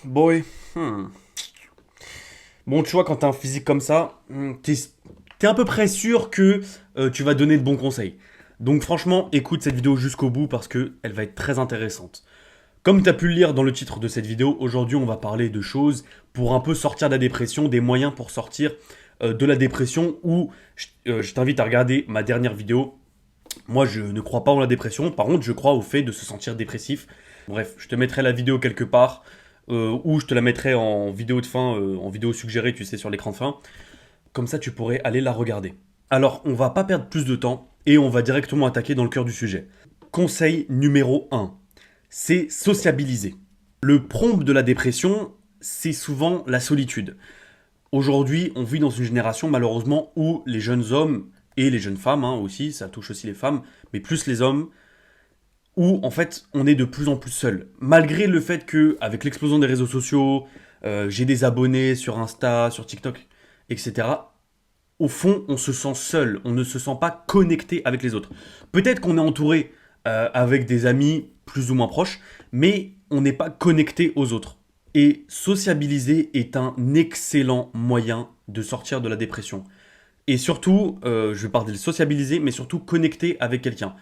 Boy. Hmm. Bon, tu vois, quand t'as un physique comme ça, t'es à peu près sûr que tu vas donner de bons conseils. Donc franchement, écoute cette vidéo jusqu'au bout parce que elle va être très intéressante. Comme tu as pu le lire dans le titre de cette vidéo, aujourd'hui on va parler de choses pour un peu sortir de la dépression, des moyens pour sortir de la dépression ou je t'invite à regarder ma dernière vidéo. Moi je ne crois pas en la dépression, par contre je crois au fait de se sentir dépressif. Bref, je te mettrai la vidéo quelque part ou je te la mettrai en vidéo de fin, en vidéo suggérée, tu sais, sur l'écran de fin. Comme ça tu pourrais aller la regarder. Alors on va pas perdre plus de temps et on va directement attaquer dans le cœur du sujet. Conseil numéro 1, c'est sociabiliser. Le prompt de la dépression, c'est souvent la solitude. Aujourd'hui, on vit dans une génération malheureusement où les jeunes hommes et les jeunes femmes aussi, ça touche aussi les femmes, mais plus les hommes, où en fait on est de plus en plus seul. Malgré le fait que, avec l'explosion des réseaux sociaux, j'ai des abonnés sur Insta, sur TikTok, etc. Au fond, on se sent seul, on ne se sent pas connecté avec les autres. Peut-être qu'on est entouré avec des amis plus ou moins proches, mais on n'est pas connecté aux autres. Et sociabiliser est un excellent moyen de sortir de la dépression. Et surtout, je vais parler de sociabiliser, mais surtout connecter avec quelqu'un.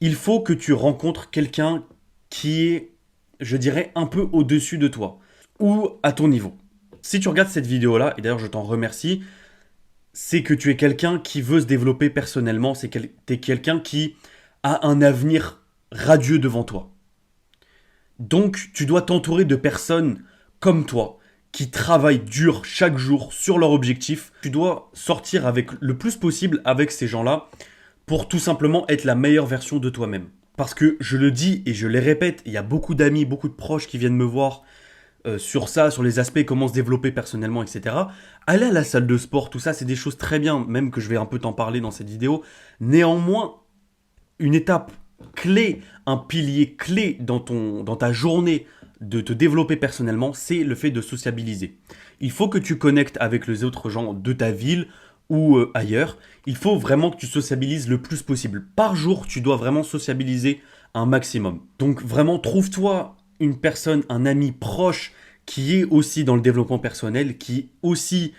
Il faut que tu rencontres quelqu'un qui est, je dirais, un peu au-dessus de toi, ou à ton niveau. Si tu regardes cette vidéo-là, et d'ailleurs je t'en remercie, c'est que tu es quelqu'un qui veut se développer personnellement, c'est que tu es quelqu'un qui a un avenir radieux devant toi. Donc, tu dois t'entourer de personnes comme toi, qui travaillent dur chaque jour sur leur objectif. Tu dois sortir avec le plus possible avec ces gens-là pour tout simplement être la meilleure version de toi-même. Parce que je le dis et je les répète, il y a beaucoup d'amis, beaucoup de proches qui viennent me voir sur ça, sur les aspects, comment se développer personnellement, etc. Aller à la salle de sport, tout ça, c'est des choses très bien, même que je vais un peu t'en parler dans cette vidéo. Néanmoins, une étape clé, un pilier clé dans ta journée de te développer personnellement, c'est le fait de sociabiliser. Il faut que tu connectes avec les autres gens de ta ville ou ailleurs. Il faut vraiment que tu sociabilises le plus possible. Par jour, tu dois vraiment sociabiliser un maximum. Donc vraiment, trouve-toi une personne, un ami proche qui est aussi dans le développement personnel, qui aussi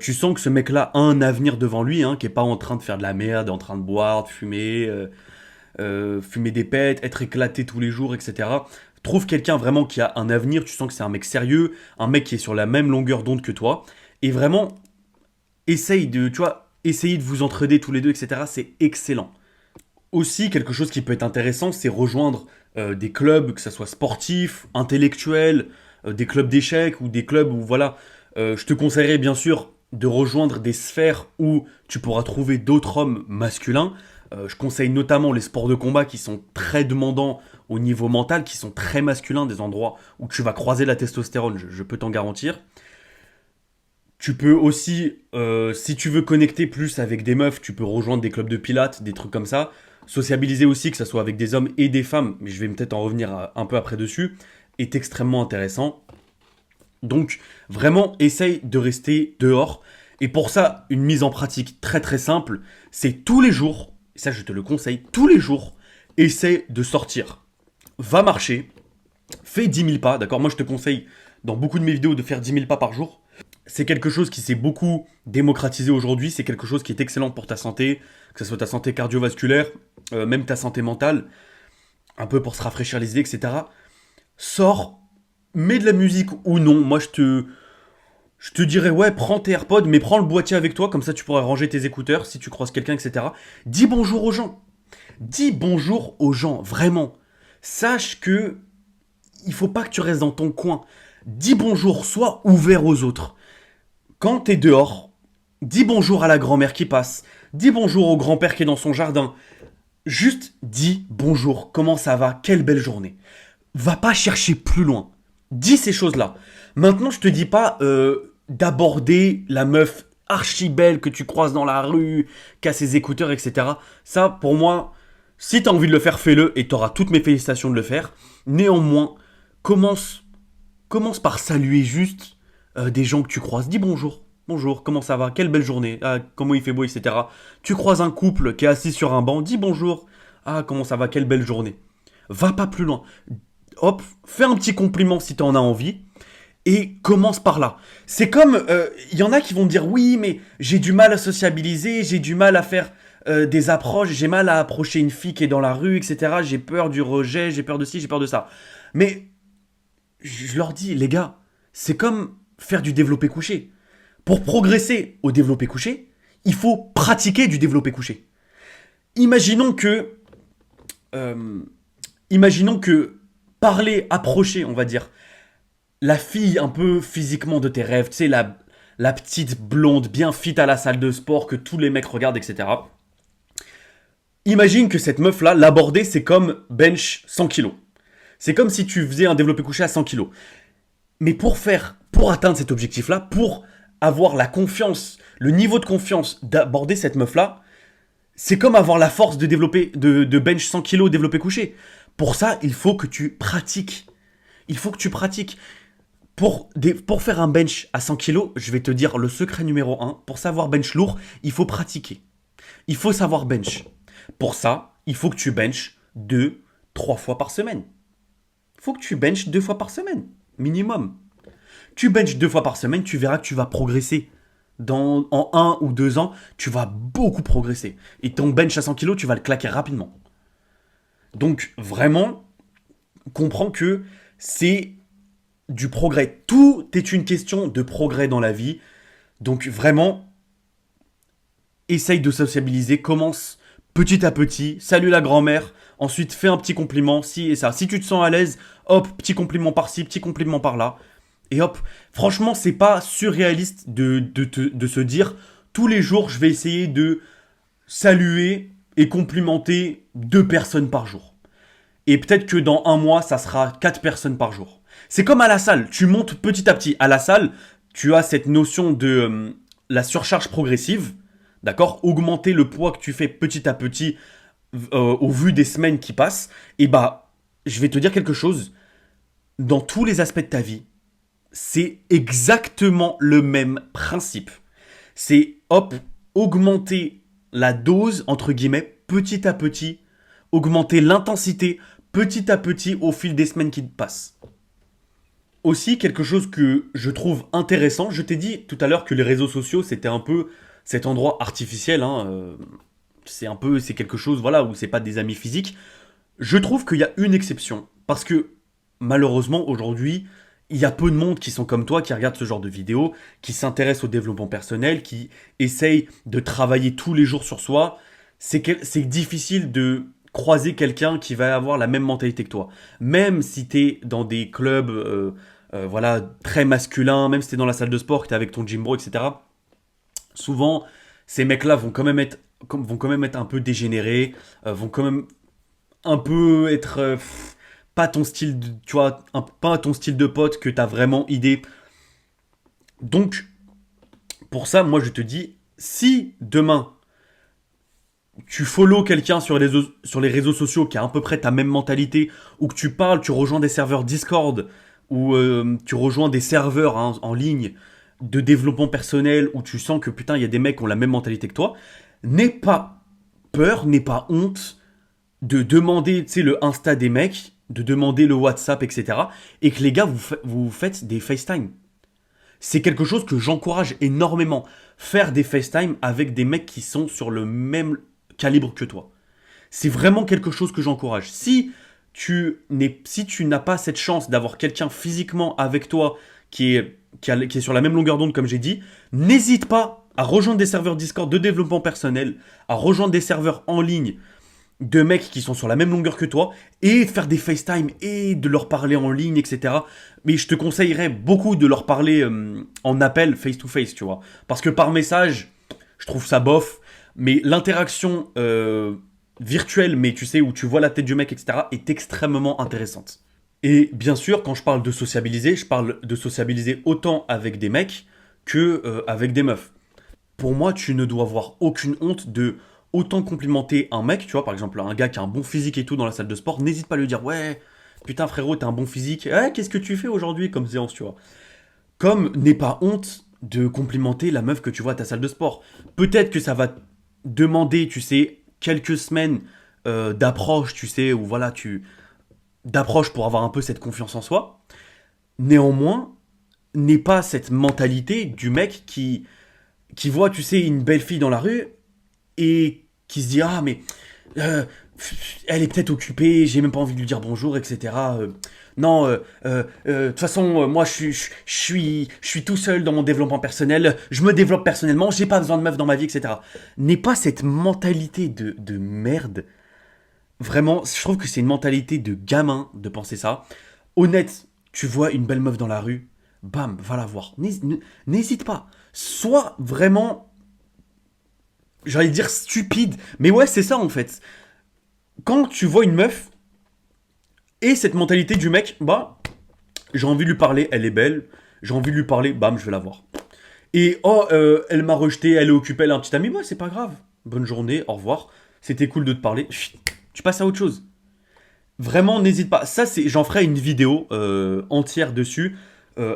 tu sens que ce mec-là a un avenir devant lui, qui est pas en train de faire de la merde, en train de boire, de fumer, fumer des pètes, être éclaté tous les jours, etc. Trouve quelqu'un vraiment qui a un avenir, tu sens que c'est un mec sérieux, un mec qui est sur la même longueur d'onde que toi, et vraiment, essayer de vous entraider tous les deux, etc. C'est excellent. Aussi, quelque chose qui peut être intéressant, c'est rejoindre des clubs, que ce soit sportifs, intellectuels, des clubs d'échecs ou des clubs où, voilà, je te conseillerais bien sûr de rejoindre des sphères où tu pourras trouver d'autres hommes masculins. Je conseille notamment les sports de combat qui sont très demandants au niveau mental, qui sont très masculins, des endroits où tu vas croiser la testostérone, je peux t'en garantir. Tu peux aussi, si tu veux connecter plus avec des meufs, tu peux rejoindre des clubs de pilates, des trucs comme ça. Sociabiliser aussi, que ce soit avec des hommes et des femmes, mais je vais peut-être en revenir un peu après dessus, est extrêmement intéressant. Donc vraiment, essaye de rester dehors. Et pour ça, une mise en pratique très très simple, c'est tous les jours, et ça je te le conseille, tous les jours, essaie de sortir. Va marcher, fais 10 000 pas, d'accord. Moi je te conseille dans beaucoup de mes vidéos de faire 10 000 pas par jour. C'est quelque chose qui s'est beaucoup démocratisé aujourd'hui, c'est quelque chose qui est excellent pour ta santé, que ce soit ta santé cardiovasculaire, même ta santé mentale, un peu pour se rafraîchir les idées, etc. Sors, mets de la musique ou non, moi je te dirais ouais, prends tes AirPods, mais prends le boîtier avec toi, comme ça tu pourras ranger tes écouteurs si tu croises quelqu'un, etc. Dis bonjour aux gens. Dis bonjour aux gens, vraiment. Sache que il faut pas que tu restes dans ton coin. Dis bonjour, sois ouvert aux autres. Quand t'es dehors, dis bonjour à la grand-mère qui passe. Dis bonjour au grand-père qui est dans son jardin. Juste dis bonjour, comment ça va, quelle belle journée. Va pas chercher plus loin. Dis ces choses-là. Maintenant, je te dis pas d'aborder la meuf archi belle que tu croises dans la rue, qui a ses écouteurs, etc. Ça, pour moi, si t'as envie de le faire, fais-le et t'auras toutes mes félicitations de le faire. Néanmoins, commence, commence par saluer juste des gens que tu croises. Dis bonjour. Bonjour, comment ça va? Quelle belle journée. Ah, comment il fait beau, etc. Tu croises un couple qui est assis sur un banc. Dis bonjour. Ah, comment ça va? Quelle belle journée. Va pas plus loin. Hop, fais un petit compliment si t'en as envie. et commence par là. C'est comme, il y en a qui vont me dire, oui, mais j'ai du mal à sociabiliser, j'ai du mal à faire des approches, j'ai mal à approcher une fille qui est dans la rue, etc. J'ai peur du rejet, j'ai peur de ci, j'ai peur de ça. Mais je leur dis, les gars, c'est comme faire du développé couché. Pour progresser au développé couché, il faut pratiquer du développé couché. Imaginons que, euh, imaginons que parler, approcher, on va dire, la fille un peu physiquement de tes rêves, tu sais, la petite blonde bien fit à la salle de sport que tous les mecs regardent, etc. Imagine que cette meuf-là, l'aborder, c'est comme bench 100 kilos. C'est comme si tu faisais un développé couché à 100 kilos. Mais pour atteindre cet objectif-là, pour avoir la confiance, le niveau de confiance d'aborder cette meuf-là, c'est comme avoir la force de développer, de bench 100 kilos développé couché. Pour ça, il faut que tu pratiques. Il faut que tu pratiques. Pour faire un bench à 100 kilos, je vais te dire le secret numéro un. Pour savoir bench lourd, il faut pratiquer. Il faut savoir bench. Pour ça, il faut que tu benches 2, 3 fois par semaine. Il faut que tu benches 2 fois par semaine, minimum. Tu benches 2 fois par semaine, tu verras que tu vas progresser. En 1 ou 2 ans, tu vas beaucoup progresser. Et ton bench à 100 kilos, tu vas le claquer rapidement. Donc, vraiment, comprends que c'est du progrès. Tout est une question de progrès dans la vie. Donc, vraiment, essaye de sociabiliser. Commence petit à petit. Salue la grand-mère. Ensuite, fais un petit compliment, si et ça. Si tu te sens à l'aise, hop, petit compliment par-ci, petit compliment par-là. Et hop, franchement, c'est pas surréaliste de se dire tous les jours, je vais essayer de saluer et complimenter 2 personnes par jour. Et peut-être que dans un mois, ça sera 4 personnes par jour. C'est comme à la salle, tu montes petit à petit. À la salle, tu as cette notion de la surcharge progressive, d'accord. Augmenter le poids que tu fais petit à petit au vu des semaines qui passent. Et bah, je vais te dire quelque chose. Dans tous les aspects de ta vie, c'est exactement le même principe. C'est, hop, augmenter la dose, entre guillemets, petit à petit, augmenter l'intensité petit à petit au fil des semaines qui passent. Aussi, quelque chose que je trouve intéressant, je t'ai dit tout à l'heure que les réseaux sociaux, c'était un peu cet endroit artificiel, hein, c'est quelque chose, voilà, où c'est pas des amis physiques. Je trouve qu'il y a une exception, parce que malheureusement aujourd'hui, il y a peu de monde qui sont comme toi, qui regardent ce genre de vidéos, qui s'intéressent au développement personnel, qui essayent de travailler tous les jours sur soi. C'est difficile de croiser quelqu'un qui va avoir la même mentalité que toi. Même si tu es dans des clubs voilà, très masculins, même si tu es dans la salle de sport, que tu es avec ton gym bro, etc. Souvent, ces mecs-là vont quand même être un peu dégénérés, vont quand même un peu être pas ton style, tu vois, pas ton style de pote que t'as vraiment idée. Donc, pour ça, moi je te dis, si demain tu follow quelqu'un sur les réseaux sociaux qui a à peu près ta même mentalité, ou que tu parles, tu rejoins des serveurs Discord, ou tu rejoins des serveurs hein, en ligne de développement personnel, où tu sens que putain, il y a des mecs qui ont la même mentalité que toi, n'aie pas peur, n'aie pas honte de demander, tu sais, le Insta des mecs, de demander le WhatsApp, etc. Et que les gars, vous faites des FaceTime. C'est quelque chose que j'encourage énormément. Faire des FaceTime avec des mecs qui sont sur le même calibre que toi. C'est vraiment quelque chose que j'encourage. Si tu n'as pas cette chance d'avoir quelqu'un physiquement avec toi qui est sur la même longueur d'onde, comme j'ai dit, n'hésite pas à rejoindre des serveurs Discord de développement personnel, à rejoindre des serveurs en ligne de mecs qui sont sur la même longueur que toi et de faire des FaceTime et de leur parler en ligne, etc. Mais je te conseillerais beaucoup de leur parler en appel face-to-face, tu vois. Parce que par message, je trouve ça bof. Mais l'interaction virtuelle, mais tu sais, où tu vois la tête du mec, etc., est extrêmement intéressante. Et bien sûr, quand je parle de sociabiliser, je parle de sociabiliser autant avec des mecs que avec des meufs. Pour moi, tu ne dois avoir aucune honte de autant complimenter un mec, tu vois, par exemple, un gars qui a un bon physique et tout dans la salle de sport, n'hésite pas à lui dire, ouais, putain frérot, t'as un bon physique, qu'est-ce que tu fais aujourd'hui comme séance, tu vois. Comme n'aie pas honte de complimenter la meuf que tu vois à ta salle de sport. Peut-être que ça va demander, tu sais, quelques semaines d'approche, tu sais, ou voilà, d'approche pour avoir un peu cette confiance en soi. Néanmoins, n'aie pas cette mentalité du mec qui voit, tu sais, une belle fille dans la rue et qui se dit ah mais euh, elle est peut-être occupée, j'ai même pas envie de lui dire bonjour, etc. Non, de toute façon, moi je suis tout seul dans mon développement personnel, je me développe personnellement, j'ai pas besoin de meuf dans ma vie, etc. N'aie pas cette mentalité de merde. Vraiment, je trouve que c'est une mentalité de gamin de penser ça. Honnête, tu vois une belle meuf dans la rue, bam, va la voir. N'hésite pas. Sois vraiment, j'allais dire stupide, mais ouais, c'est ça en fait. Quand tu vois une meuf et cette mentalité du mec, bah, j'ai envie de lui parler, elle est belle, j'ai envie de lui parler, bam, je vais la voir. Et oh, elle m'a rejeté, elle est occupée, elle a un petit ami, ouais, c'est pas grave. Bonne journée, au revoir. C'était cool de te parler. Chut, tu passes à autre chose. Vraiment, n'hésite pas. Ça, j'en ferai une vidéo entière dessus.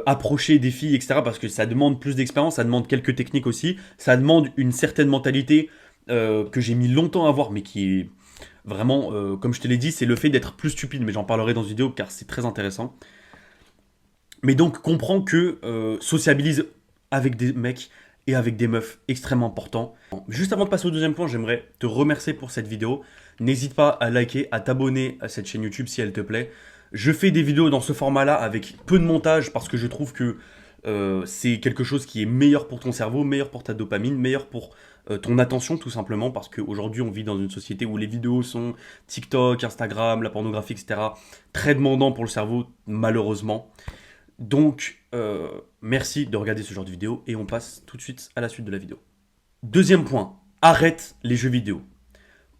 Approcher des filles, etc. Parce que ça demande plus d'expérience, ça demande quelques techniques aussi. Ça demande une certaine mentalité que j'ai mis longtemps à avoir, mais qui est vraiment, comme je te l'ai dit, c'est le fait d'être plus stupide. Mais j'en parlerai dans une vidéo car c'est très intéressant. Mais donc, comprends que sociabilise avec des mecs et avec des meufs extrêmement important. Juste avant de passer au deuxième point, j'aimerais te remercier pour cette vidéo. N'hésite pas à liker, à t'abonner à cette chaîne YouTube si elle te plaît. Je fais des vidéos dans ce format-là avec peu de montage parce que je trouve que c'est quelque chose qui est meilleur pour ton cerveau, meilleur pour ta dopamine, meilleur pour ton attention tout simplement parce qu'aujourd'hui on vit dans une société où les vidéos sont TikTok, Instagram, la pornographie, etc. très demandants pour le cerveau malheureusement. Donc, merci de regarder ce genre de vidéo et on passe tout de suite à la suite de la vidéo. Deuxième point, arrête les jeux vidéo.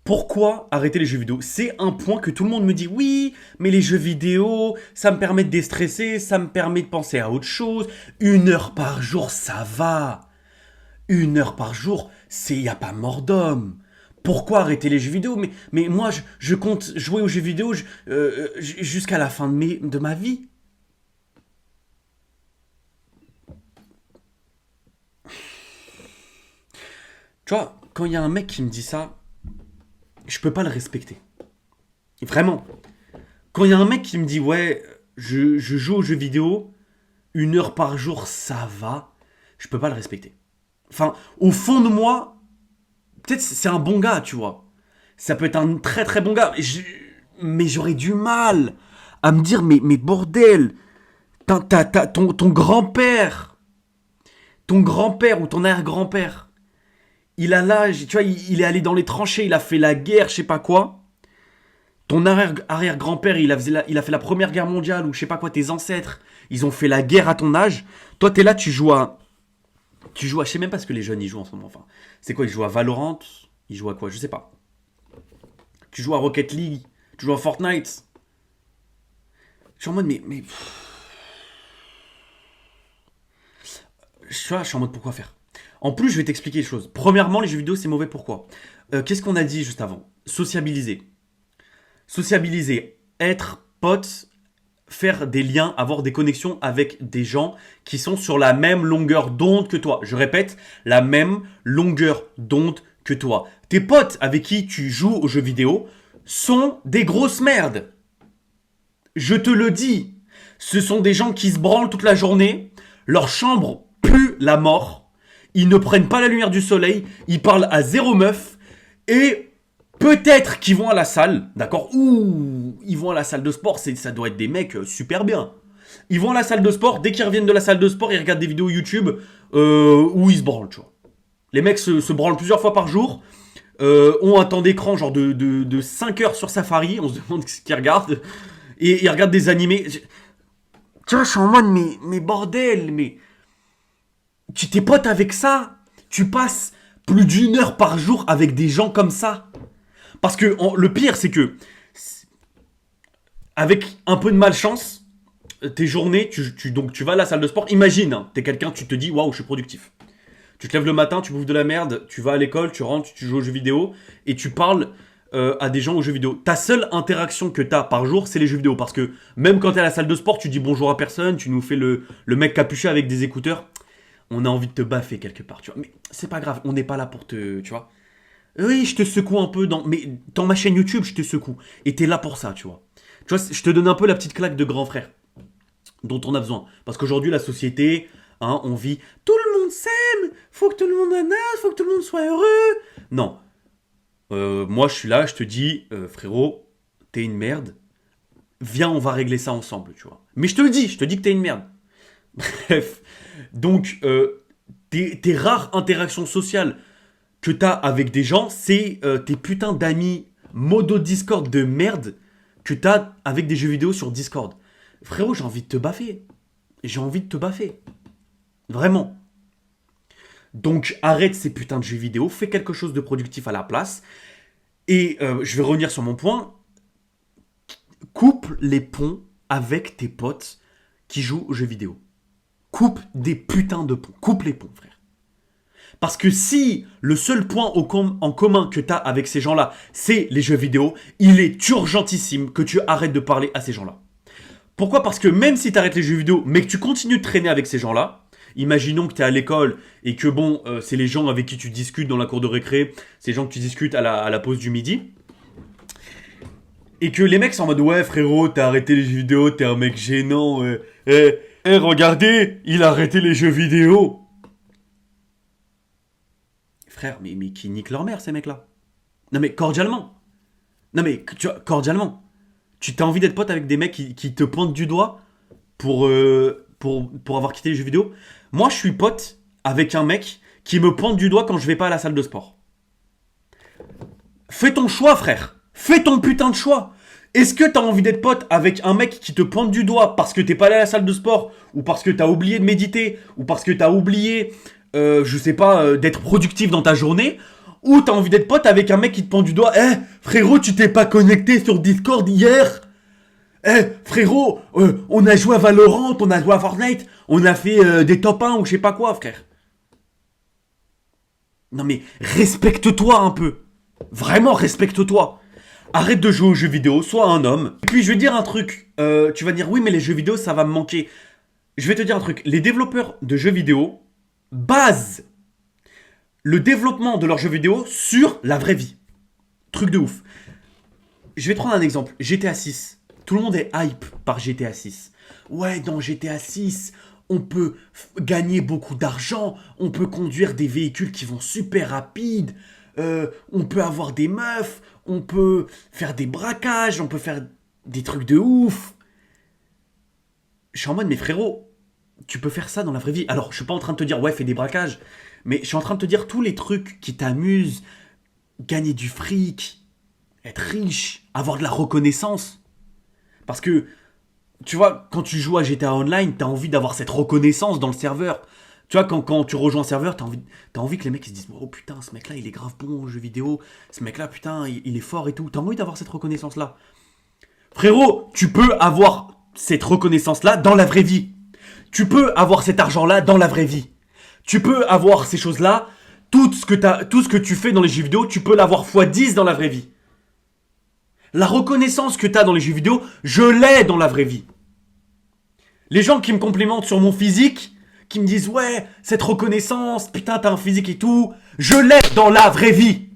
Pourquoi arrêter les jeux vidéo? C'est un point que tout le monde me dit, oui, mais les jeux vidéo, ça me permet de déstresser, ça me permet de penser à autre chose. 1 heure par jour, ça va. 1 heure par jour, y a pas mort d'homme. Pourquoi arrêter les jeux vidéo? Mais moi, je compte jouer aux jeux vidéo jusqu'à la fin de ma vie. Tu vois, quand il y a un mec qui me dit ça, je peux pas le respecter. Vraiment. Quand il y a un mec qui me dit, ouais, je joue aux jeux vidéo, 1 heure par jour, ça va, je peux pas le respecter. Enfin, au fond de moi, peut-être c'est un bon gars, tu vois. Ça peut être un très très bon gars, mais j'aurais du mal à me dire, mais bordel, ton grand-père ou ton arrière-grand-père, il a l'âge, tu vois, il est allé dans les tranchées, il a fait la guerre, je sais pas quoi. Ton arrière-grand-père, il a fait la première guerre mondiale, ou je sais pas quoi, tes ancêtres, ils ont fait la guerre à ton âge. Toi, t'es là, tu joues à... Je sais même pas ce que les jeunes, ils jouent en ce moment. Enfin, c'est quoi, ils jouent à Valorant? Ils jouent à quoi? Je sais pas. Tu joues à Rocket League? Tu joues à Fortnite? Je suis en mode, je suis en mode, pourquoi faire? En plus, je vais t'expliquer les choses. Premièrement, les jeux vidéo, c'est mauvais, pourquoi? Qu'est-ce qu'on a dit juste avant? Sociabiliser. Sociabiliser, être pote, faire des liens, avoir des connexions avec des gens qui sont sur la même longueur d'onde que toi. Je répète, la même longueur d'onde que toi. Tes potes avec qui tu joues aux jeux vidéo sont des grosses merdes. Je te le dis. Ce sont des gens qui se branlent toute la journée. Leur chambre pue la mort. Ils ne prennent pas la lumière du soleil. Ils parlent à zéro meuf. Et peut-être qu'ils vont à la salle, d'accord? Ou ils vont à la salle de sport, ça doit être des mecs super bien. Ils vont à la salle de sport, dès qu'ils reviennent de la salle de sport, ils regardent des vidéos YouTube où ils se branlent, tu vois. Les mecs se branlent plusieurs fois par jour, ont un temps d'écran genre de 5 heures sur Safari, on se demande ce qu'ils regardent, et ils regardent des animés. Tu vois, je suis en mode, mais bordel, mais... Tu t'es pote avec ça? Tu passes plus d'1 heure par jour avec des gens comme ça? Parce que le pire, c'est que, avec un peu de malchance, tes journées, donc tu vas à la salle de sport. Imagine, hein, t'es quelqu'un, tu te dis, waouh, je suis productif. Tu te lèves le matin, tu bouffes de la merde, tu vas à l'école, tu rentres, tu joues aux jeux vidéo, et tu parles à des gens aux jeux vidéo. Ta seule interaction que t'as par jour, c'est les jeux vidéo. Parce que même quand t'es à la salle de sport, tu dis bonjour à personne, tu nous fais le mec capuché avec des écouteurs. On a envie de te baffer quelque part, tu vois. Mais c'est pas grave, on n'est pas là pour te, tu vois. Oui, je te secoue un peu mais dans ma chaîne YouTube, je te secoue. Et t'es là pour ça, tu vois. Tu vois, je te donne un peu la petite claque de grand frère. dont on a besoin. Parce qu'aujourd'hui, la société, hein, on vit, tout le monde s'aime, faut que tout le monde en a, faut que tout le monde soit heureux. Non. Moi, je suis là, je te dis, frérot, t'es une merde. Viens, on va régler ça ensemble, tu vois. Mais je te le dis, je te dis que t'es une merde. Bref. Donc, tes rares interactions sociales que t'as avec des gens, c'est tes putains d'amis modo Discord de merde que t'as avec des jeux vidéo sur Discord. Frérot, j'ai envie de te baffer. J'ai envie de te baffer. Vraiment. Donc arrête ces putains de jeux vidéo, fais quelque chose de productif à la place. Et je vais revenir sur mon point. Coupe les ponts avec tes potes qui jouent aux jeux vidéo. Coupe des putains de ponts. Coupe les ponts, frère. Parce que si le seul point en commun que tu as avec ces gens-là, c'est les jeux vidéo, il est urgentissime que tu arrêtes de parler à ces gens-là. Pourquoi ? Parce que même si tu arrêtes les jeux vidéo, mais que tu continues de traîner avec ces gens-là, imaginons que tu es à l'école et que bon, c'est les gens avec qui tu discutes dans la cour de récré, c'est les gens que tu discutes à la pause du midi, et que les mecs sont en mode ouais frérot, t'as arrêté les jeux vidéo, t'es un mec gênant, regardez, il a arrêté les jeux vidéo. Frère, mais qui niquent leur mère ces mecs-là. Non mais cordialement. Non mais cordialement. Tu t'as envie d'être pote avec des mecs qui te pointent du doigt pour avoir quitté les jeux vidéo. Moi, je suis pote avec un mec qui me pointe du doigt quand je vais pas à la salle de sport. Fais ton choix, frère. Fais ton putain de choix. Est-ce que t'as envie d'être pote avec un mec qui te pointe du doigt parce que t'es pas allé à la salle de sport, ou parce que t'as oublié de méditer, ou parce que t'as oublié, je sais pas, d'être productif dans ta journée, ou t'as envie d'être pote avec un mec qui te pointe du doigt, frérot, tu t'es pas connecté sur Discord hier ? Frérot, on a joué à Valorant, on a joué à Fortnite, on a fait des top 1 ou je sais pas quoi, frère. Non mais respecte-toi un peu. Vraiment respecte-toi. Arrête de jouer aux jeux vidéo, sois un homme. Et puis je vais te dire un truc. Tu vas dire oui mais les jeux vidéo ça va me manquer. Je vais te dire un truc. Les développeurs de jeux vidéo basent le développement de leurs jeux vidéo sur la vraie vie. Truc de ouf. Je vais te prendre un exemple. GTA 6. Tout le monde est hype par GTA 6. Ouais, dans GTA 6, on peut gagner beaucoup d'argent, on peut conduire des véhicules qui vont super rapides, on peut avoir des meufs, on peut faire des braquages, on peut faire des trucs de ouf. Je suis en mode, mais frérot, tu peux faire ça dans la vraie vie. Alors, je suis pas en train de te dire, ouais, fais des braquages, mais je suis en train de te dire tous les trucs qui t'amusent, gagner du fric, être riche, avoir de la reconnaissance. Parce que, tu vois, quand tu joues à GTA Online, t'as envie d'avoir cette reconnaissance dans le serveur. Tu vois, quand tu rejoins un serveur, t'as envie que les mecs ils se disent oh putain, ce mec-là, il est grave bon aux jeux vidéo. Ce mec-là, putain, il est fort et tout. T'as envie d'avoir cette reconnaissance-là. Frérot, tu peux avoir cette reconnaissance-là dans la vraie vie. Tu peux avoir cet argent-là dans la vraie vie. Tu peux avoir ces choses-là. Tout ce que tu fais dans les jeux vidéo, tu peux l'avoir x10 dans la vraie vie. La reconnaissance que t'as dans les jeux vidéo, je l'ai dans la vraie vie. Les gens qui me complimentent sur mon physique, qui me disent ouais, cette reconnaissance, putain t'as un physique et tout, je l'ai dans la vraie vie.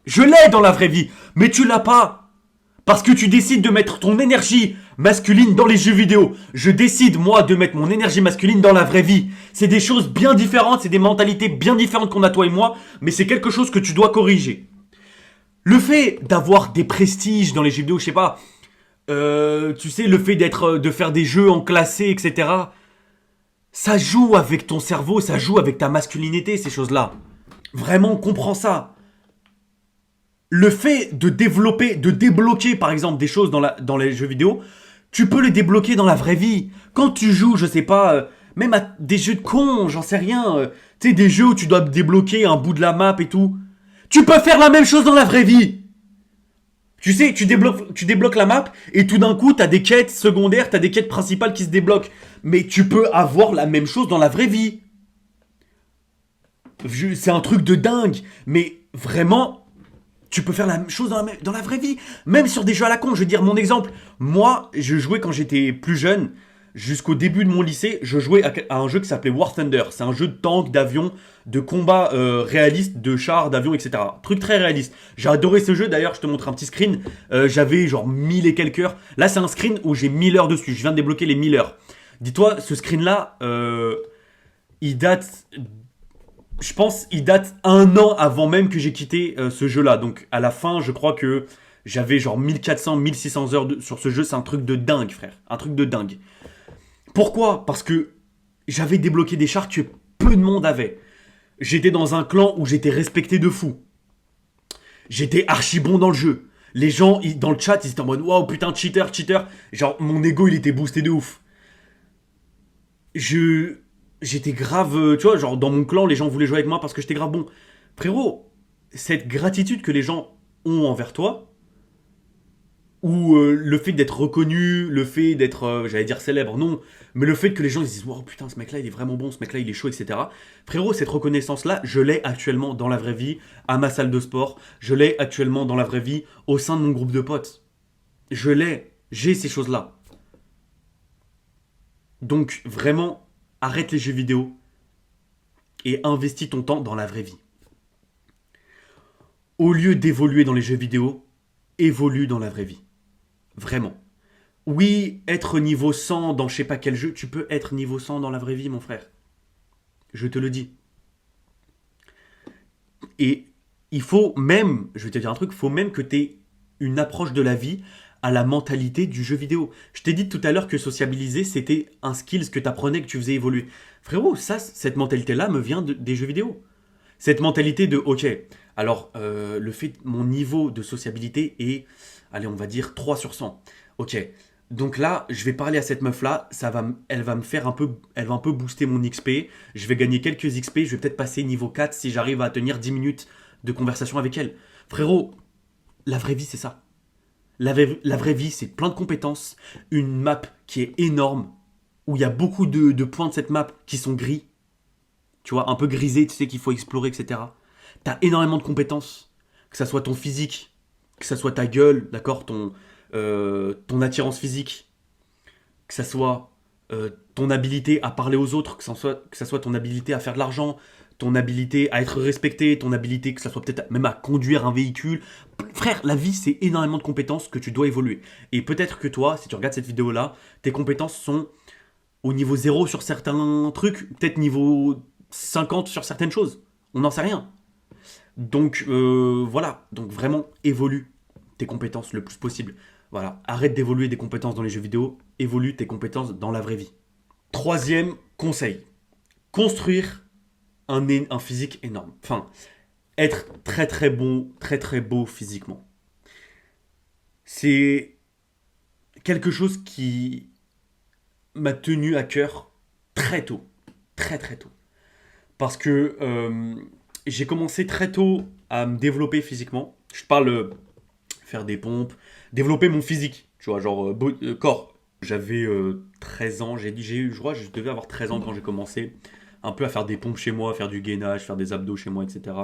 Je l'ai dans la vraie vie, mais tu l'as pas. Parce que tu décides de mettre ton énergie masculine dans les jeux vidéo. Je décide moi de mettre mon énergie masculine dans la vraie vie. C'est des choses bien différentes, c'est des mentalités bien différentes qu'on a toi et moi, mais c'est quelque chose que tu dois corriger. Le fait d'avoir des prestiges dans les jeux vidéo, je sais pas, tu sais, le fait de faire des jeux en classé, etc. Ça joue avec ton cerveau, ça joue avec ta masculinité, ces choses-là. Vraiment, comprends ça. Le fait de développer, de débloquer, par exemple, des choses dans les jeux vidéo, tu peux les débloquer dans la vraie vie. Quand tu joues, je sais pas, même à des jeux de cons, j'en sais rien, tu sais, des jeux où tu dois débloquer un bout de la map et tout. Tu peux faire la même chose dans la vraie vie. Tu sais, tu débloques la map et tout d'un coup, t'as des quêtes secondaires, t'as des quêtes principales qui se débloquent. Mais tu peux avoir la même chose dans la vraie vie. C'est un truc de dingue. Mais vraiment, tu peux faire la même chose dans la vraie vie. Même sur des jeux à la con. Je veux dire, mon exemple, moi, je jouais quand j'étais plus jeune Jusqu'au début de mon lycée, je jouais à un jeu qui s'appelait War Thunder. C'est un jeu de tank, d'avion, de combat réaliste, de chars, d'avions, etc. Truc très réaliste. J'ai adoré ce jeu, d'ailleurs, je te montre un petit screen. J'avais genre 1000 et quelques heures. Là, c'est un screen où j'ai 1000 heures dessus. Je viens de débloquer les 1000 heures. Dis-toi, ce screen-là, il date, je pense, il date un an avant même que j'ai quitté ce jeu-là. Donc à la fin, je crois que j'avais genre 1400, 1600 heures sur ce jeu. C'est un truc de dingue, frère. Un truc de dingue. Pourquoi? Parce que j'avais débloqué des chars que peu de monde avait. J'étais dans un clan où j'étais respecté de fou. J'étais archi bon dans le jeu. Les gens dans le chat, ils étaient en mode waouh, putain, cheater, cheater. Genre, mon ego, il était boosté de ouf. Je. J'étais grave. Tu vois, genre, dans mon clan, les gens voulaient jouer avec moi parce que j'étais grave bon. Frérot, cette gratitude que les gens ont envers toi, ou le fait d'être reconnu, le fait d'être, j'allais dire célèbre, non, mais le fait que les gens ils se disent wow putain ce mec là il est vraiment bon, ce mec là il est chaud, etc. Frérot, cette reconnaissance là, je l'ai actuellement dans la vraie vie, à ma salle de sport, je l'ai actuellement dans la vraie vie, au sein de mon groupe de potes. Je l'ai, j'ai ces choses là. Donc vraiment, arrête les jeux vidéo et investis ton temps dans la vraie vie. Au lieu d'évoluer dans les jeux vidéo, évolue dans la vraie vie. Vraiment. Oui, être niveau 100 dans je sais pas quel jeu, tu peux être niveau 100 dans la vraie vie, mon frère. Je te le dis. Et il faut même, je vais te dire un truc, il faut même que tu aies une approche de la vie à la mentalité du jeu vidéo. Je t'ai dit tout à l'heure que sociabiliser, c'était un skill que tu apprenais, que tu faisais évoluer. Frérot, ça, cette mentalité-là me vient des jeux vidéo. Cette mentalité de, ok, alors le fait, mon niveau de sociabilité est, allez, on va dire 3 sur 100. Ok, donc là, je vais parler à cette meuf-là, elle va me faire un peu, elle va un peu booster mon XP, je vais gagner quelques XP, je vais peut-être passer niveau 4 si j'arrive à tenir 10 minutes de conversation avec elle. Frérot, la vraie vie, c'est ça. La vraie vie, c'est plein de compétences, une map qui est énorme, où il y a beaucoup de points de cette map qui sont gris, tu vois, un peu grisé, tu sais qu'il faut explorer, etc. T'as énormément de compétences, que ça soit ton physique, que ça soit ta gueule, d'accord, ton attirance physique, que ça soit ton habilité à parler aux autres, que ça soit ton habilité à faire de l'argent, ton habilité à être respecté, ton habilité que ça soit peut-être même à conduire un véhicule. Frère, la vie, c'est énormément de compétences que tu dois évoluer. Et peut-être que toi, si tu regardes cette vidéo-là, tes compétences sont au niveau 0 sur certains trucs, peut-être niveau 50 sur certaines choses. On n'en sait rien. Donc voilà, donc vraiment évolue tes compétences le plus possible. Voilà, arrête d'évoluer des compétences dans les jeux vidéo, évolue tes compétences dans la vraie vie. Troisième conseil, construire un physique énorme. Enfin, être très très bon, très très beau physiquement. C'est quelque chose qui m'a tenu à cœur très tôt, très très tôt. Parce que j'ai commencé très tôt à me développer physiquement. Je parle faire des pompes, développer mon physique, tu vois, genre corps. J'avais 13 ans, je crois que je devais avoir 13 ans quand j'ai commencé un peu à faire des pompes chez moi, à faire du gainage, faire des abdos chez moi, etc.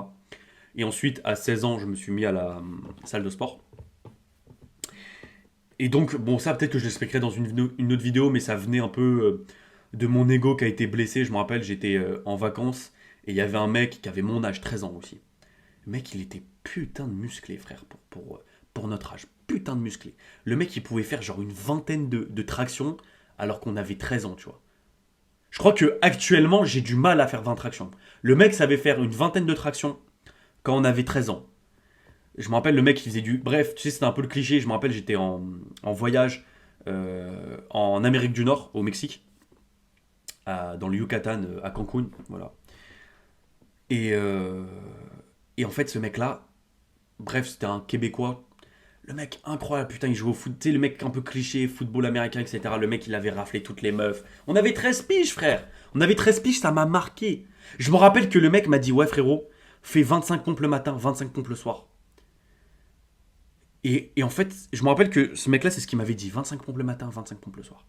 Et ensuite, à 16 ans, je me suis mis à la salle de sport. Et donc, bon, ça peut-être que je l'expliquerai dans une autre vidéo, mais ça venait un peu de mon ego qui a été blessé. Je me rappelle, j'étais en vacances et il y avait un mec qui avait mon âge, 13 ans aussi. Le mec, il était putain de musclé, frère, pour notre âge. Putain de musclé. Le mec, il pouvait faire genre une vingtaine de tractions alors qu'on avait 13 ans, tu vois. Je crois que actuellement, j'ai du mal à faire 20 tractions. Le mec savait faire une vingtaine de tractions quand on avait 13 ans. Je me rappelle, le mec, il faisait du. Bref, tu sais, c'était un peu le cliché. Je me rappelle, j'étais en voyage en Amérique du Nord, au Mexique, dans le Yucatan, à Cancun. Voilà. Et, euh, et en fait, ce mec-là, bref, c'était un Québécois. Le mec incroyable, putain, il jouait au foot. Tu sais, le mec un peu cliché, football américain, etc. Le mec, il avait raflé toutes les meufs. On avait 13 piges, frère. On avait 13 piges, ça m'a marqué. Je me rappelle que le mec m'a dit, ouais, frérot, fais 25 pompes le matin, 25 pompes le soir. Et en fait, je me rappelle que ce mec-là, c'est ce qu'il m'avait dit. 25 pompes le matin, 25 pompes le soir.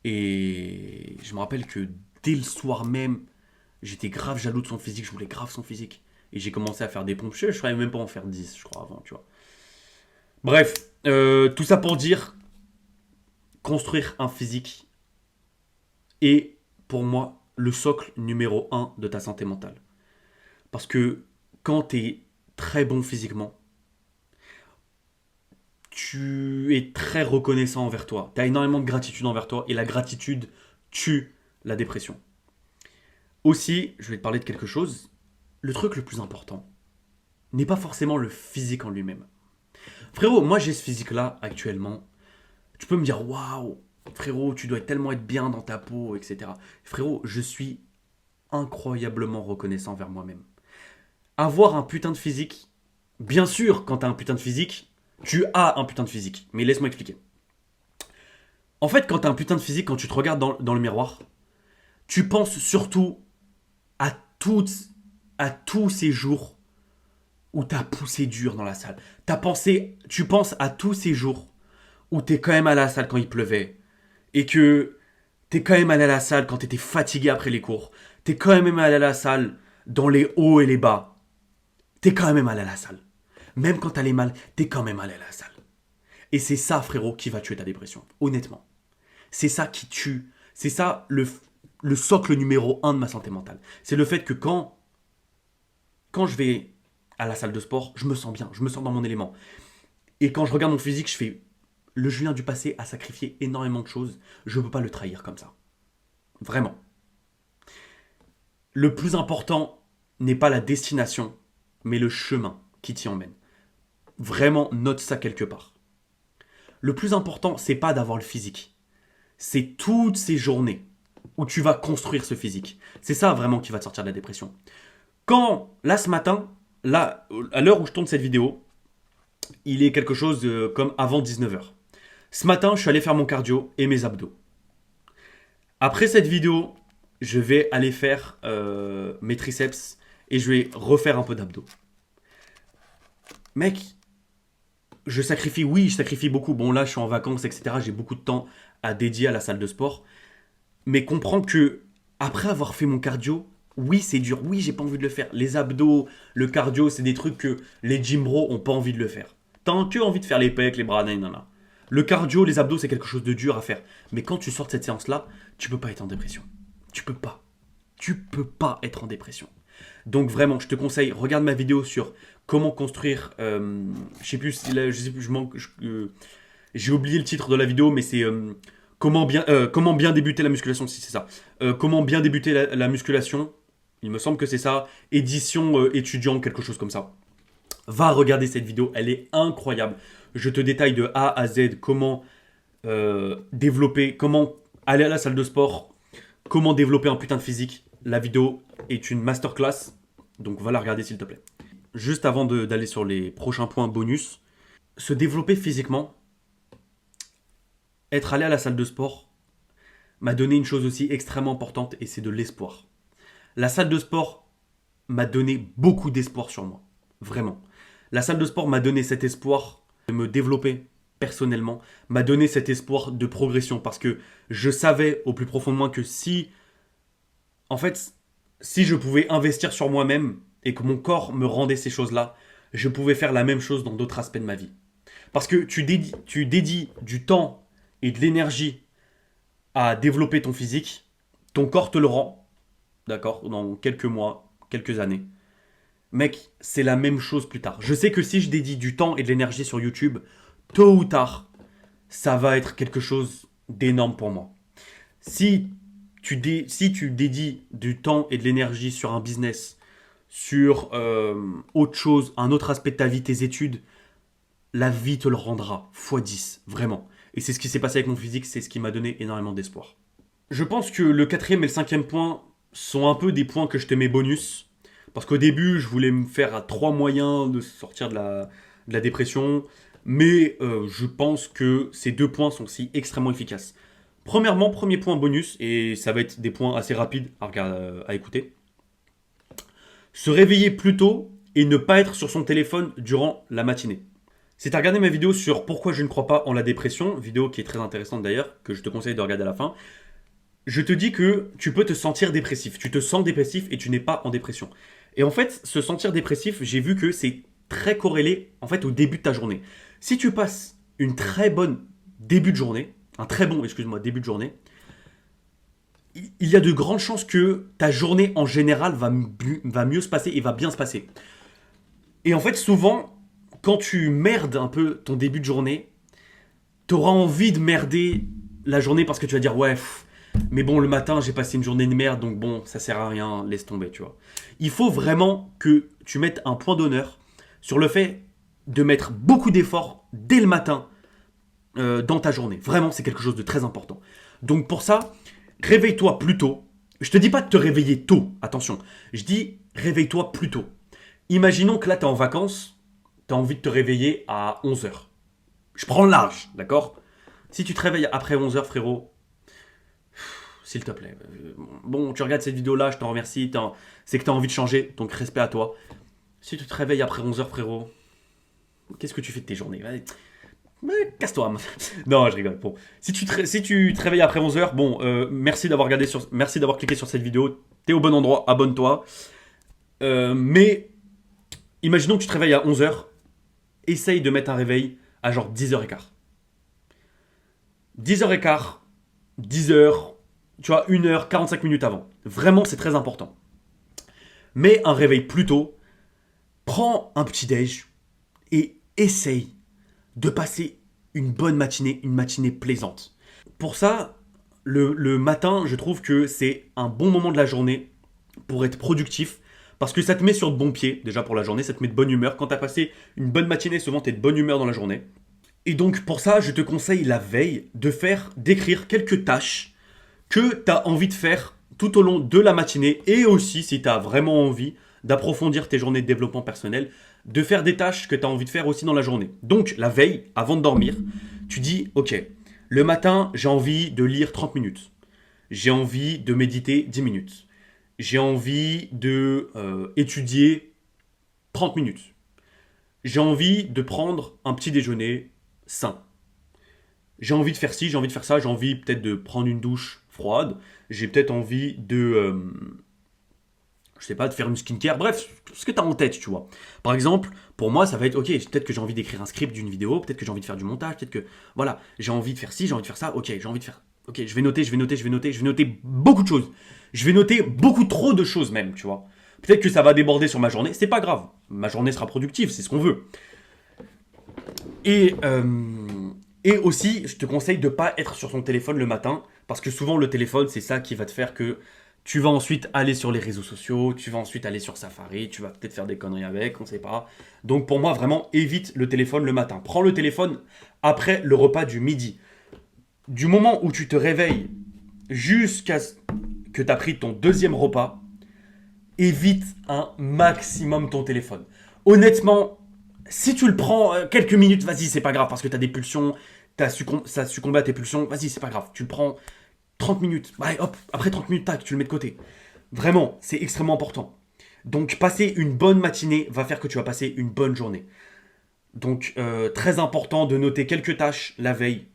Et je me rappelle que dès le soir même, j'étais grave jaloux de son physique, je voulais grave son physique. Et j'ai commencé à faire des pompes. Je savais même pas en faire 10, je crois, avant, tu vois. Bref, tout ça pour dire, construire un physique est pour moi le socle numéro un de ta santé mentale. Parce que quand tu es très bon physiquement, tu es très reconnaissant envers toi. Tu as énormément de gratitude envers toi et la gratitude tue la dépression. Aussi, je vais te parler de quelque chose. Le truc le plus important n'est pas forcément le physique en lui-même. Frérot, moi j'ai ce physique-là actuellement. Tu peux me dire, waouh, frérot, tu dois tellement être bien dans ta peau, etc. Frérot, je suis incroyablement reconnaissant envers moi-même. Avoir un putain de physique, bien sûr, quand tu as un putain de physique, tu as un putain de physique. Mais laisse-moi expliquer. En fait, quand tu as un putain de physique, quand tu te regardes dans le miroir, tu penses surtout à, toutes, à tous ces jours où tu as poussé dur dans la salle. Tu penses à tous ces jours où tu es quand même allé à la salle quand il pleuvait et que tu es quand même allé à la salle quand tu étais fatigué après les cours. Tu es quand même allé à la salle dans les hauts et les bas. Tu es quand même allé à la salle. Même quand t'allais mal, t'es quand même allé à la salle. Et c'est ça, frérot, qui va tuer ta dépression. Honnêtement. C'est ça qui tue. C'est ça le socle numéro un de ma santé mentale. C'est le fait que quand je vais à la salle de sport, je me sens bien, je me sens dans mon élément. Et quand je regarde mon physique, je fais, le Julien du passé a sacrifié énormément de choses, je ne peux pas le trahir comme ça. Vraiment. Le plus important n'est pas la destination, mais le chemin qui t'y emmène. Vraiment, note ça quelque part. Le plus important, c'est pas d'avoir le physique. C'est toutes ces journées où tu vas construire ce physique. C'est ça vraiment qui va te sortir de la dépression. Quand, là ce matin, là, à l'heure où je tourne cette vidéo, il est quelque chose comme avant 19h. Ce matin, je suis allé faire mon cardio et mes abdos. Après cette vidéo, je vais aller faire mes triceps et je vais refaire un peu d'abdos. Mec, je sacrifie beaucoup. Bon, là, je suis en vacances, etc. J'ai beaucoup de temps à dédier à la salle de sport. Mais comprends que, après avoir fait mon cardio, oui, c'est dur. Oui, j'ai pas envie de le faire. Les abdos, le cardio, c'est des trucs que les gym bros ont pas envie de le faire. T'as que envie de faire les pecs, les bras, nanana. Le cardio, les abdos, c'est quelque chose de dur à faire. Mais quand tu sors de cette séance-là, tu peux pas être en dépression. Tu peux pas. Tu peux pas être en dépression. Donc vraiment, je te conseille, regarde ma vidéo sur comment construire. Je sais plus, j'ai oublié le titre de la vidéo, mais c'est comment bien débuter la musculation, si c'est ça. Comment bien débuter la musculation. Il me semble que c'est ça. Édition étudiant, quelque chose comme ça. Va regarder cette vidéo, elle est incroyable. Je te détaille de A à Z comment développer, comment aller à la salle de sport, comment développer un putain de physique. La vidéo est une masterclass, donc va la regarder s'il te plaît. Juste avant d'aller sur les prochains points bonus, se développer physiquement, être allé à la salle de sport, m'a donné une chose aussi extrêmement importante et c'est de l'espoir. La salle de sport m'a donné beaucoup d'espoir sur moi, vraiment. La salle de sport m'a donné cet espoir de me développer personnellement, m'a donné cet espoir de progression parce que je savais au plus profond de moi que si je pouvais investir sur moi-même et que mon corps me rendait ces choses-là, je pouvais faire la même chose dans d'autres aspects de ma vie. Parce que tu dédies du temps et de l'énergie à développer ton physique, ton corps te le rend, d'accord, dans quelques mois, quelques années. Mec, c'est la même chose plus tard. Je sais que si je dédie du temps et de l'énergie sur YouTube, tôt ou tard, ça va être quelque chose d'énorme pour moi. Si tu dédies du temps et de l'énergie sur un business, sur autre chose, un autre aspect de ta vie, tes études, la vie te le rendra x10, vraiment. Et c'est ce qui s'est passé avec mon physique, c'est ce qui m'a donné énormément d'espoir. Je pense que le 4e et le 5e point sont un peu des points que je te mets bonus. Parce qu'au début, je voulais me faire à 3 moyens de sortir de la dépression. Mais je pense que ces 2 points sont aussi extrêmement efficaces. Premièrement, premier point bonus, et ça va être des points assez rapides à écouter. Se réveiller plus tôt et ne pas être sur son téléphone durant la matinée. Si tu as regardé ma vidéo sur pourquoi je ne crois pas en la dépression, vidéo qui est très intéressante d'ailleurs, que je te conseille de regarder à la fin, je te dis que tu peux te sentir dépressif. Tu te sens dépressif et tu n'es pas en dépression. Et en fait, se sentir dépressif, j'ai vu que c'est très corrélé en fait au début de ta journée. Si tu passes une très bonne début de journée, un très bon, excuse-moi, début de journée, il y a de grandes chances que ta journée en général va mieux se passer et va bien se passer. Et en fait, souvent, quand tu merdes un peu ton début de journée, t'auras envie de merder la journée parce que tu vas dire ouais, mais bon, le matin, j'ai passé une journée de merde, donc bon, ça sert à rien, laisse tomber, tu vois. Il faut vraiment que tu mettes un point d'honneur sur le fait de mettre beaucoup d'efforts dès le matin dans ta journée. Vraiment, c'est quelque chose de très important. Donc pour ça, réveille-toi plus tôt. Je te dis pas de te réveiller tôt, attention. Je dis réveille-toi plus tôt. Imaginons que là, tu es en vacances, tu as envie de te réveiller à 11 heures. Je prends large, d'accord? Si tu te réveilles après 11 heures, frérot, s'il te plaît. Bon, tu regardes cette vidéo-là, je t'en remercie. C'est que tu as envie de changer, donc respect à toi. Si tu te réveilles après 11 heures, frérot, qu'est-ce que tu fais de tes journées? Casse-toi. Non, je rigole. Bon. Si tu te réveilles après 11 heures, bon, merci d'avoir cliqué sur cette vidéo. T'es au bon endroit, abonne-toi. Mais imaginons que tu te réveilles à 11 heures. Essaye de mettre un réveil à genre 10h15. 10h15, 10h, tu vois, 1h, 45 minutes avant. Vraiment, c'est très important. Mets un réveil plus tôt. Prends un petit déj et essaye de passer une bonne matinée, une matinée plaisante. Pour ça, le matin, je trouve que c'est un bon moment de la journée pour être productif, parce que ça te met sur de bons pieds, déjà pour la journée, ça te met de bonne humeur. Quand tu as passé une bonne matinée, souvent tu es de bonne humeur dans la journée. Et donc pour ça, je te conseille la veille d'écrire quelques tâches que tu as envie de faire tout au long de la matinée, et aussi si tu as vraiment envie d'approfondir tes journées de développement personnel, de faire des tâches que tu as envie de faire aussi dans la journée. Donc la veille, avant de dormir, tu dis ok, le matin j'ai envie de lire 30 minutes, j'ai envie de méditer 10 minutes, j'ai envie de étudier 30 minutes, j'ai envie de prendre un petit déjeuner sain, j'ai envie de faire ci, j'ai envie de faire ça, j'ai envie peut-être de prendre une douche froide, j'ai peut-être envie de je sais pas, de faire une skincare, bref, ce que tu as en tête, tu vois. Par exemple, pour moi, ça va être, ok, peut-être que j'ai envie d'écrire un script d'une vidéo, peut-être que j'ai envie de faire du montage, peut-être que, voilà, j'ai envie de faire ci, j'ai envie de faire ça, ok, j'ai envie de faire, ok, je vais noter beaucoup de choses. Je vais noter beaucoup trop de choses même, tu vois. Peut-être que ça va déborder sur ma journée, c'est pas grave. Ma journée sera productive, c'est ce qu'on veut. Et, et aussi, je te conseille de ne pas être sur ton téléphone le matin, parce que souvent le téléphone, c'est ça qui va te faire que tu vas ensuite aller sur les réseaux sociaux, tu vas ensuite aller sur Safari, tu vas peut-être faire des conneries avec, on ne sait pas. Donc pour moi, vraiment, évite le téléphone le matin. Prends le téléphone après le repas du midi. Du moment où tu te réveilles jusqu'à ce que tu as pris ton deuxième repas, évite un maximum ton téléphone. Honnêtement, si tu le prends quelques minutes, vas-y, c'est pas grave, parce que tu as des pulsions, ça succombe à tes pulsions, vas-y, c'est pas grave, tu le prends 30 minutes, ouais, hop, après 30 minutes, tac, tu le mets de côté. Vraiment, c'est extrêmement important. Donc, passer une bonne matinée va faire que tu vas passer une bonne journée. Donc, très important de noter quelques tâches la veille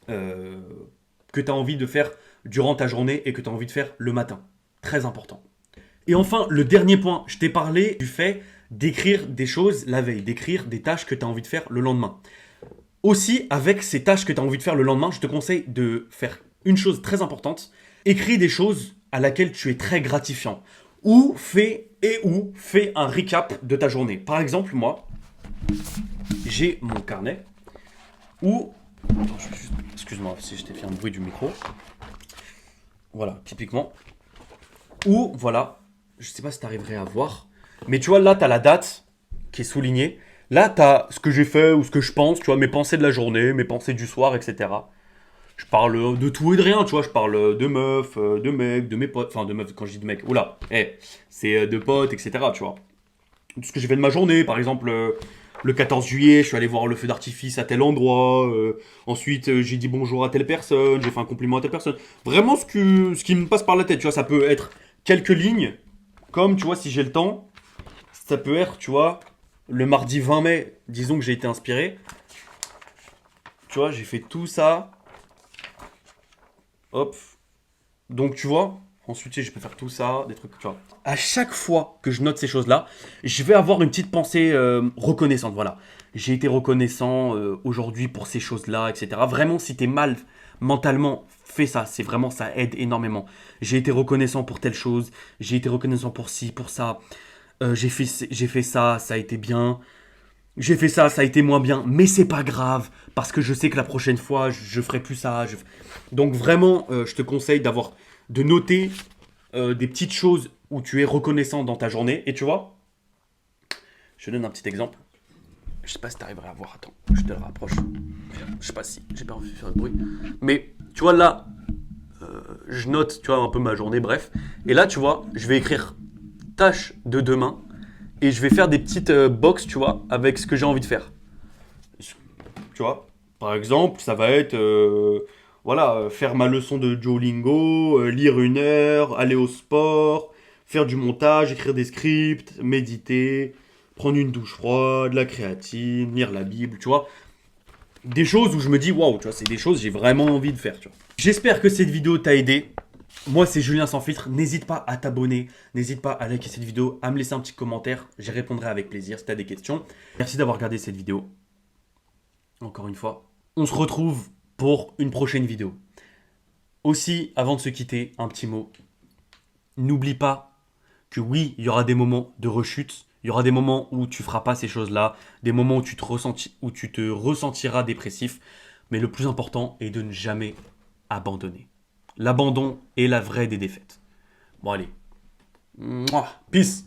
que tu as envie de faire durant ta journée et que tu as envie de faire le matin. Très important. Et enfin, le dernier point, je t'ai parlé du fait d'écrire des choses la veille, d'écrire des tâches que tu as envie de faire le lendemain. Aussi, avec ces tâches que tu as envie de faire le lendemain, je te conseille de faire une chose très importante. Écris des choses à laquelle tu es très gratifiant. Ou fais un recap de ta journée. Par exemple, moi, j'ai mon carnet où... Attends, excuse-moi si je t'ai fait un bruit du micro. Voilà, typiquement. Où, voilà, je sais pas si tu arriverais à voir, mais tu vois, là, tu as la date qui est soulignée. Là, tu as ce que j'ai fait ou ce que je pense, tu vois, mes pensées de la journée, mes pensées du soir, etc. Je parle de tout et de rien, tu vois, je parle de meufs, de mecs, de mes potes, enfin de meufs quand je dis de mecs, oula, c'est de potes, etc., tu vois. Tout ce que j'ai fait de ma journée, par exemple, le 14 juillet, je suis allé voir le feu d'artifice à tel endroit, ensuite j'ai dit bonjour à telle personne, j'ai fait un compliment à telle personne. Vraiment ce qui me passe par la tête, tu vois, ça peut être quelques lignes, comme, tu vois, si j'ai le temps, ça peut être, tu vois, le mardi 20 mai, disons que j'ai été inspiré, tu vois, j'ai fait tout ça. Hop. Donc tu vois, ensuite je peux faire tout ça, des trucs, tu vois. À chaque fois que je note ces choses-là, je vais avoir une petite pensée reconnaissante, voilà. j'ai été reconnaissant aujourd'hui pour ces choses-là, etc. Vraiment, si t'es mal mentalement, fais ça. C'est vraiment, ça aide énormément. J'ai été reconnaissant pour telle chose. J'ai été reconnaissant pour ci, pour ça. J'ai fait ça, ça a été bien. J'ai fait ça, ça a été moins bien. Mais c'est pas grave. Parce que je sais que la prochaine fois, je ferai plus ça. Donc vraiment, je te conseille de noter des petites choses où tu es reconnaissant dans ta journée. Et tu vois, je te donne un petit exemple. Je sais pas si tu arriverais à voir. Attends, je te le rapproche. Je sais pas si j'ai pas envie de faire de bruit. Mais tu vois là, je note, tu vois, un peu ma journée, bref. Et là, tu vois, je vais écrire tâches de demain et je vais faire des petites box, tu vois, avec ce que j'ai envie de faire. Tu vois, par exemple, ça va être, voilà, faire ma leçon de Duolingo, lire 1 heure, aller au sport, faire du montage, écrire des scripts, méditer, prendre une douche froide, la créatine, lire la Bible, tu vois. Des choses où je me dis, waouh, tu vois, c'est des choses que j'ai vraiment envie de faire, tu vois. J'espère que cette vidéo t'a aidé. Moi, c'est Julien sans filtre. N'hésite pas à t'abonner, n'hésite pas à liker cette vidéo, à me laisser un petit commentaire. J'y répondrai avec plaisir si tu as des questions. Merci d'avoir regardé cette vidéo. Encore une fois, on se retrouve pour une prochaine vidéo. Aussi, avant de se quitter, un petit mot. N'oublie pas que oui, il y aura des moments de rechute. Il y aura des moments où tu feras pas ces choses-là, des moments où où tu te ressentiras dépressif. Mais le plus important est de ne jamais abandonner. L'abandon est la vraie des défaites. Bon allez. Mouah. Peace.